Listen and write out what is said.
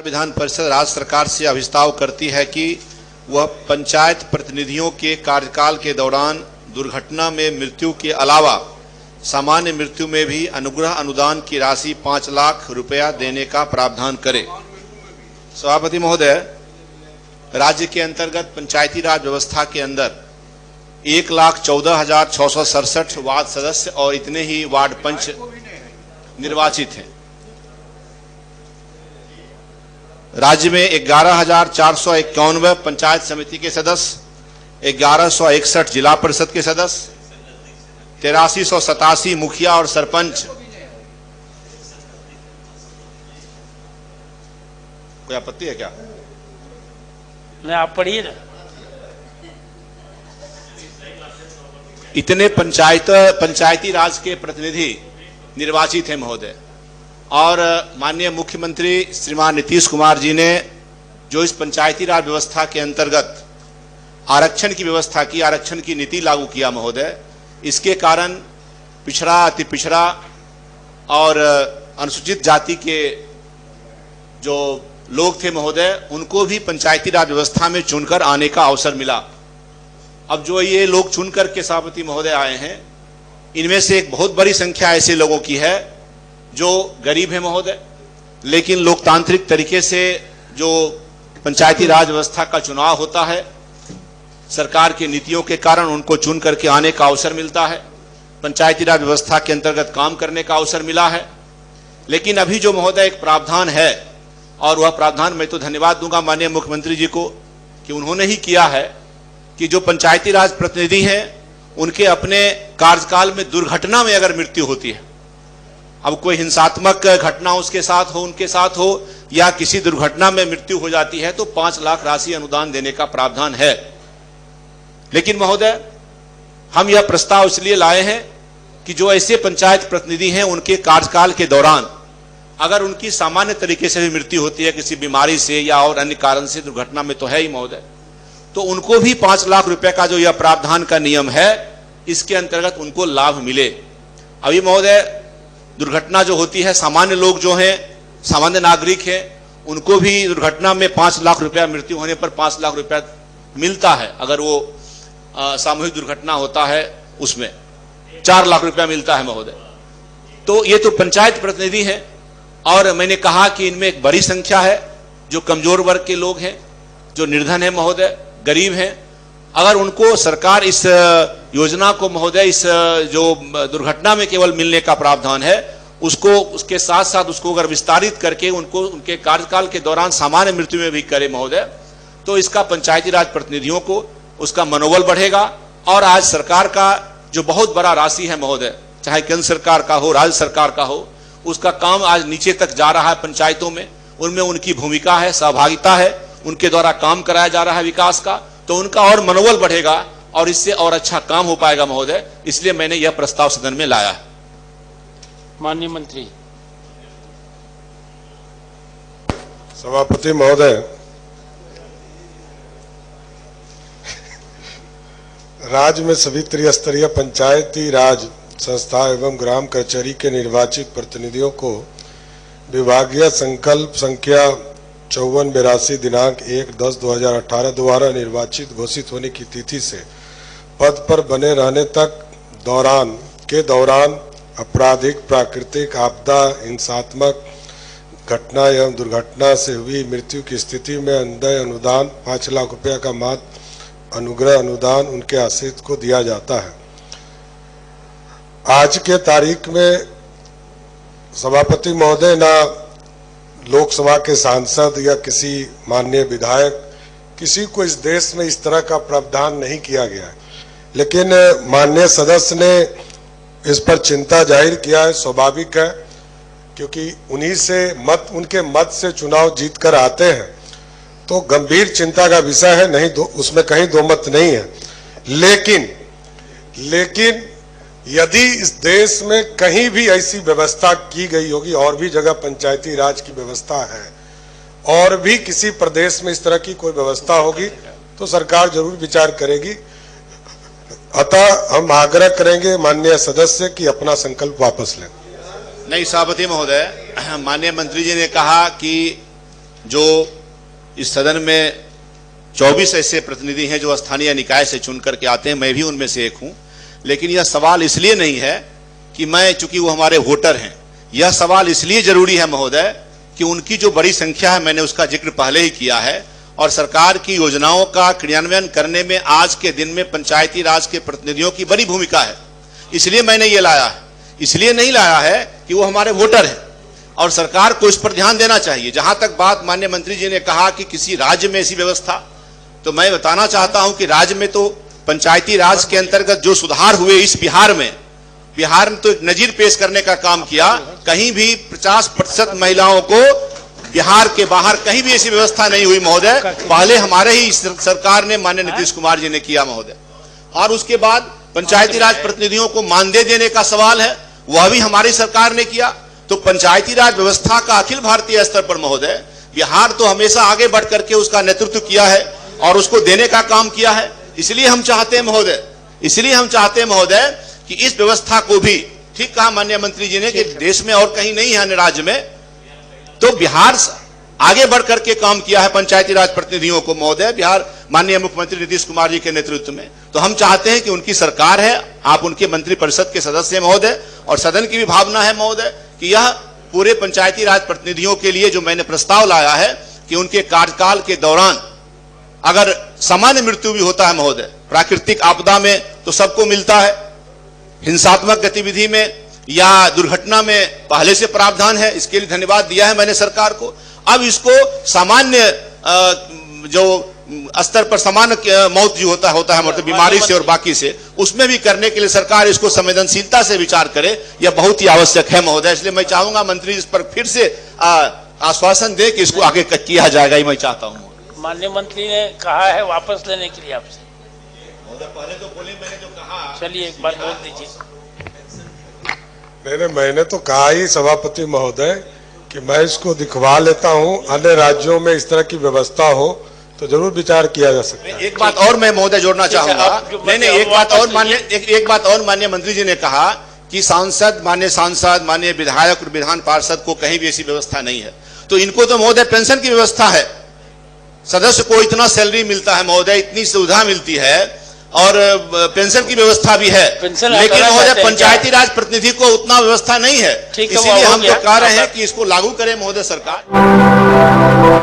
विधान परिषद राज्य सरकार से अभिस्ताव करती है कि वह पंचायत प्रतिनिधियों के कार्यकाल के दौरान दुर्घटना में मृत्यु के अलावा सामान्य मृत्यु में भी अनुग्रह अनुदान की राशि 5 लाख रुपया देने का प्रावधान करे। सभापति महोदय, राज्य के अंतर्गत पंचायती राज व्यवस्था के अंदर 1,14,667 वार्ड सदस्य और इतने ही वार्ड पंच निर्वाचित हैं। राज्य में 11,491 पंचायत समिति के सदस्य, 1161 जिला परिषद के सदस्य, 8387 मुखिया और सरपंच। कोई आपत्ति है क्या? नहीं, आप पढ़िए ना। इतने पंचायती राज के प्रतिनिधि निर्वाचित हैं महोदय। और माननीय मुख्यमंत्री श्रीमान नीतीश कुमार जी ने जो इस पंचायती राज व्यवस्था के अंतर्गत आरक्षण की व्यवस्था की, आरक्षण की नीति लागू किया महोदय, इसके कारण पिछड़ा, अति पिछड़ा और अनुसूचित जाति के जो लोग थे महोदय, उनको भी पंचायती राज व्यवस्था में चुनकर आने का अवसर मिला। अब जो ये लोग चुनकर के सभापति महोदय आए हैं, इनमें से एक बहुत बड़ी संख्या ऐसे लोगों की है जो गरीब है महोदय, लेकिन लोकतांत्रिक तरीके से जो पंचायती राज व्यवस्था का चुनाव होता है, सरकार की नीतियों के कारण उनको चुन करके आने का अवसर मिलता है, पंचायती राज व्यवस्था के अंतर्गत काम करने का अवसर मिला है। लेकिन अभी जो महोदय एक प्रावधान है, और वह प्रावधान मैं तो धन्यवाद दूंगा माननीय मुख्यमंत्री जी को कि उन्होंने ही किया है कि जो पंचायती राज प्रतिनिधि हैं उनके अपने कार्यकाल में दुर्घटना में अगर मृत्यु होती है, अब कोई हिंसात्मक घटना उसके साथ हो, उनके साथ हो, या किसी दुर्घटना में मृत्यु हो जाती है, तो 5 लाख राशि अनुदान देने का प्रावधान है। लेकिन महोदय, हम यह प्रस्ताव इसलिए लाए हैं कि जो ऐसे पंचायत प्रतिनिधि हैं उनके कार्यकाल के दौरान अगर उनकी सामान्य तरीके से भी मृत्यु होती है, किसी बीमारी से या और अन्य कारण से, दुर्घटना में तो है ही महोदय, तो उनको भी 5 लाख रुपए का जो यह प्रावधान का नियम है, इसके अंतर्गत उनको लाभ मिले। अभी महोदय दुर्घटना जो होती है, सामान्य लोग जो हैं, सामान्य नागरिक हैं, उनको भी दुर्घटना में 5 लाख रुपया, मृत्यु होने पर 5 लाख रुपया मिलता है। अगर वो सामूहिक दुर्घटना होता है उसमें 4 लाख रुपया मिलता है महोदय। तो ये तो पंचायत प्रतिनिधि हैं, और मैंने कहा कि इनमें एक बड़ी संख्या है जो कमजोर वर्ग के लोग हैं, जो निर्धन है महोदय, गरीब हैं। अगर उनको सरकार इस योजना को महोदय, इस जो दुर्घटना में केवल मिलने का प्रावधान है, उसको उसके साथ साथ उसको अगर विस्तारित करके उनको उनके कार्यकाल के दौरान सामान्य मृत्यु में भी करे महोदय, तो इसका पंचायती राज प्रतिनिधियों को उसका मनोबल बढ़ेगा। और आज सरकार का जो बहुत बड़ा राशि है महोदय, चाहे केंद्र सरकार का हो, राज्य सरकार का हो, उसका काम आज नीचे तक जा रहा है पंचायतों में, उनमें उनकी भूमिका है, सहभागिता है, उनके द्वारा काम कराया जा रहा है विकास का, तो उनका और मनोबल बढ़ेगा और इससे और अच्छा काम हो पाएगा महोदय। इसलिए मैंने यह प्रस्ताव सदन में लाया है। माननीय मंत्री। सभापति महोदय, राज्य में सभी त्रिस्तरीय पंचायती राज संस्था एवं ग्राम कचहरी के निर्वाचित प्रतिनिधियों को विभागीय संकल्प संख्या 5482 दिनांक 1/10/2018 द्वारा निर्वाचित घोषित होने की तिथि से पद पर बने रहने तक दौरान आपराधिक, प्राकृतिक आपदा, हिंसात्मक घटना एवं दुर्घटना से हुई मृत्यु की स्थिति में अनुदय अनुदान 5 लाख रुपया का मात्र अनुग्रह अनुदान उनके आश्रित को दिया जाता है। आज के तारीख में सभापति महोदय, ना लोकसभा के सांसद या किसी माननीय विधायक, किसी को इस देश में इस तरह का प्रावधान नहीं किया गया है, लेकिन माननीय सदस्य ने इस पर चिंता जाहिर किया है। स्वाभाविक है, क्योंकि उनके मत से चुनाव जीत कर आते हैं, तो गंभीर चिंता का विषय है, नहीं उसमें कहीं दो मत नहीं है। लेकिन यदि इस देश में कहीं भी ऐसी व्यवस्था की गई होगी, और भी जगह पंचायती राज की व्यवस्था है, और भी किसी प्रदेश में इस तरह की कोई व्यवस्था होगी, तो सरकार जरूर विचार करेगी। अतः हम आग्रह करेंगे माननीय सदस्य कि अपना संकल्प वापस लें। नहीं, सभापति महोदय, माननीय मंत्री जी ने कहा कि जो इस सदन में 24 ऐसे प्रतिनिधि हैं जो स्थानीय निकाय से चुन करके आते हैं, मैं भी उनमें से एक हूं। लेकिन यह सवाल इसलिए नहीं है कि मैं, चूंकि वो हमारे वोटर हैं, यह सवाल इसलिए जरूरी है महोदय कि उनकी जो बड़ी संख्या है, मैंने उसका जिक्र पहले ही किया है, और सरकार की योजनाओं का क्रियान्वयन करने में आज के दिन में पंचायती राज के प्रतिनिधियों की बड़ी भूमिका है। इसलिए मैंने ये लाया है, इसलिए नहीं लाया है कि वो हमारे वोटर हैं, और सरकार को इस पर ध्यान देना चाहिए। जहां तक बात माननीय मंत्री जी ने कहा कि किसी राज्य में ऐसी व्यवस्था, तो मैं बताना चाहता हूं कि राज्य में तो पंचायती राज के अंतर्गत जो सुधार हुए इस बिहार में तो एक नजीर पेश करने का काम किया। कहीं भी 50% महिलाओं को बिहार के बाहर कहीं भी ऐसी व्यवस्था नहीं हुई महोदय। पहले हमारे ही सरकार ने, माननीय नीतीश कुमार जी ने किया महोदय। और उसके बाद पंचायती राज प्रतिनिधियों को मानदेय देने का सवाल है, वह भी हमारी सरकार ने किया। तो पंचायती राज व्यवस्था का अखिल भारतीय स्तर पर महोदय बिहार तो हमेशा आगे बढ़ करके उसका नेतृत्व किया है और उसको देने का काम किया है। इसलिए हम चाहते हैं महोदय कि इस व्यवस्था को भी, ठीक कहा माननीय मंत्री जी ने कि देश में और कहीं नहीं है अन्य राज्य में, तो बिहार आगे बढ़ करके काम किया है पंचायती राज प्रतिनिधियों को महोदय, बिहार माननीय मुख्यमंत्री नीतीश कुमार जी के नेतृत्व में। तो हम चाहते हैं कि उनकी सरकार है, आप उनके मंत्री परिषद के सदस्य महोदय, और सदन की भी भावना है महोदय कि यह पूरे पंचायती राज प्रतिनिधियों के लिए जो मैंने प्रस्ताव लाया है कि उनके कार्यकाल के दौरान अगर सामान्य मृत्यु भी होता है महोदय, प्राकृतिक आपदा में तो सबको मिलता है, हिंसात्मक गतिविधि में या दुर्घटना में पहले से प्रावधान है, इसके लिए धन्यवाद दिया है मैंने सरकार को। अब इसको सामान्य जो स्तर पर सामान्य मौत जो होता है मतलब बीमारी से और बाकी से, उसमें भी करने के लिए सरकार इसको संवेदनशीलता से विचार करे, यह बहुत ही आवश्यक है महोदय। इसलिए मैं चाहूंगा मंत्री इस पर फिर से आश्वासन दे कि इसको आगे किया जाएगा, ही मैं चाहता हूं। माननीय मंत्री ने कहा है वापस लेने के लिए आपसे। पहले तो बोले, मैंने जो कहा, चलिए एक बार बोल दीजिए। नहीं, मैंने तो कहा ही सभापति महोदय कि मैं इसको दिखवा लेता हूं, अन्य राज्यों में इस तरह की व्यवस्था हो तो जरूर विचार किया जा सकता है। एक बात और मैं महोदय जोड़ना चाहूंगा। नहीं, एक बात और माननीय मंत्री जी ने कहा कि माननीय विधायक और विधान पार्षद को कहीं भी ऐसी व्यवस्था नहीं है। तो इनको तो महोदय पेंशन की व्यवस्था है, सदस्य को इतना सैलरी मिलता है महोदय, इतनी सुविधा मिलती है, और पेंशन की व्यवस्था भी है, लेकिन महोदय पंचायती राज प्रतिनिधि को उतना व्यवस्था नहीं है। इसीलिए हम तो कह रहे हैं कि इसको लागू करें महोदय सरकार।